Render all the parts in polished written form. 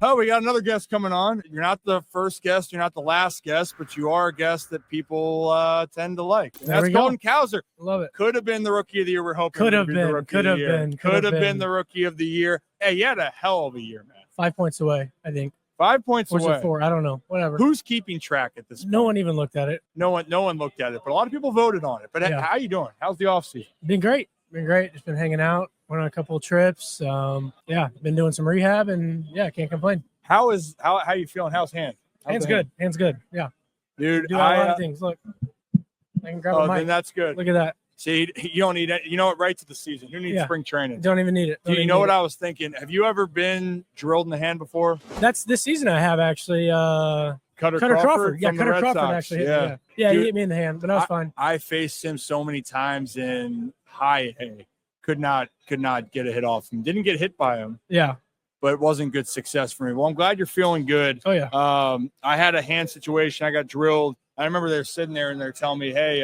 Oh, we got another guest coming on. You're not the first guest. You're not the last guest, but you are a guest that people tend to like. And that's Colton Cowser. Love it. Could have been the rookie of the year. We're hoping Could have been. Could have been the rookie of the year. Hey, you had a hell of a year, man. 5 points away, I think. 5 points away. Was it 4? I don't know. Whatever. Who's keeping track at this point? No one even looked at it. No one looked at it, but a lot of people voted on it. But how you doing? How's the offseason? Been great. Just been hanging out. Went on a couple of trips. Been doing some rehab, and can't complain. How you feeling? How's hand? Hand's good. Hand's good. Yeah. Dude, do a lot of things. Look, I can grab a mic. Then that's good. Look at that. See, you don't need it. You know what? Right to the season. Who needs spring training? Don't even need it. Do you know what I was thinking? Have you ever been drilled in the hand before? That's this season. I have actually. Cutter Crawford. Yeah, Cutter Crawford actually. Yeah, dude, he hit me in the hand, but that was fine. I faced him so many times in high A. Could not get a hit off him. Didn't get hit by him. Yeah. But it wasn't good success for me. Well, I'm glad you're feeling good. Oh, yeah. I had a hand situation. I got drilled. I remember they were sitting there and they're telling me, hey,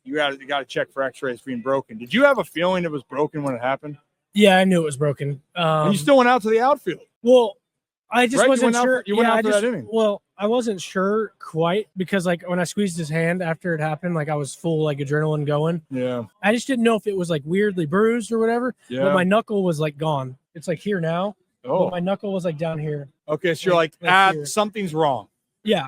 you got to check for x-rays being broken. Did you have a feeling it was broken when it happened? Yeah, I knew it was broken. And you still went out to the outfield. Well, I just wasn't sure. You went out for that inning. Well, I wasn't sure quite because, like, when I squeezed his hand after it happened, like, I was full, like, adrenaline going. Yeah. I just didn't know if it was, like, weirdly bruised or whatever. Yeah. But my knuckle was, like, gone. It's, like, here now. Oh. But my knuckle was, like, down here. Okay, so you're like something's wrong. Yeah.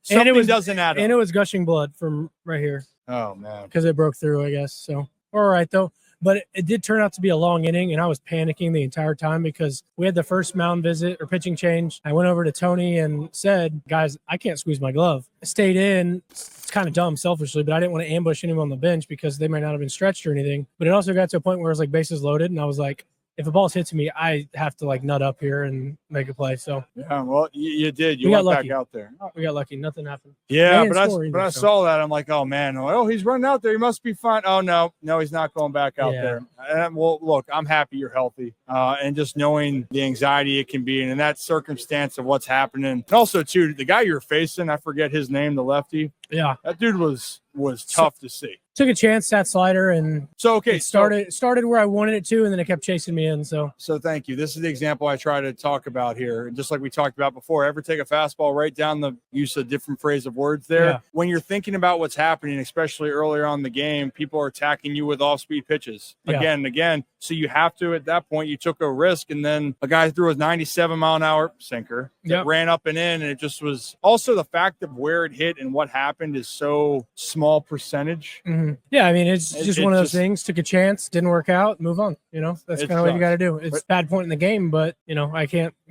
Something doesn't add up. And it was gushing blood from right here. Oh, man. Because it broke through, I guess. So, all right, though. But it did turn out to be a long inning, and I was panicking the entire time because we had the first mound visit or pitching change. I went over to Tony and said, guys, I can't squeeze my glove. I stayed in. It's kind of dumb, selfishly, but I didn't want to ambush anyone on the bench because they might not have been stretched or anything. But it also got to a point where it was like bases loaded, and I was like, if a ball's hit to me, I have to like nut up here and make a play. So yeah, well, you did. You went back out there. We got lucky. Nothing happened. Yeah, but I saw that. I'm like, oh man, he's running out there. He must be fine. Oh no, he's not going back out there. And, well, look, I'm happy you're healthy, and just knowing the anxiety it can be, and in that circumstance of what's happening, and also too, the guy you're facing, I forget his name, the lefty. Yeah, that dude was tough to see. Took a chance, sat slider, and it started where I wanted it to, and then it kept chasing me in. So thank you. This is the example I try to talk about here. And just like we talked about before, ever take a fastball, write down the use of different phrase of words there. Yeah. When you're thinking about what's happening, especially earlier on in the game, people are attacking you with off-speed pitches again and again. So you have to, at that point, you took a risk, and then a guy threw a 97-mile-an-hour sinker that ran up and in, and it just was also the fact of where it hit and what happened is so small percentage. Mm-hmm. Yeah, I mean, it's just one of those things. Took a chance, didn't work out, move on. That's kind of what you got to do. It's a bad point in the game, but you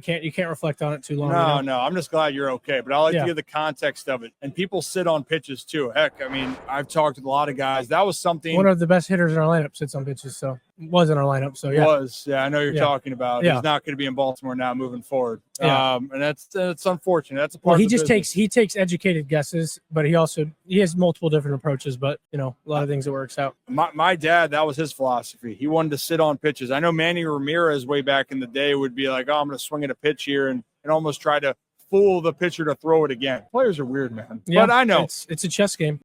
can't reflect on it too long. No, I'm just glad you're okay. But I like to give the context of it. And people sit on pitches too. Heck, I mean, I've talked with a lot of guys. That was something. One of the best hitters in our lineup sits on pitches, so was in our lineup. So I know you're talking about. He's not going to be in Baltimore now moving forward. And that's unfortunate. That's a part. Well, he takes educated guesses, but he has multiple different approaches. But a lot of things that works out. My dad, that was his philosophy. He wanted to sit on pitches. I know Manny Ramirez way back in the day would be like, I'm going to swing at a pitch here and almost try to fool the pitcher to throw it again. Players are weird, man. Yeah, but I know it's a chess game.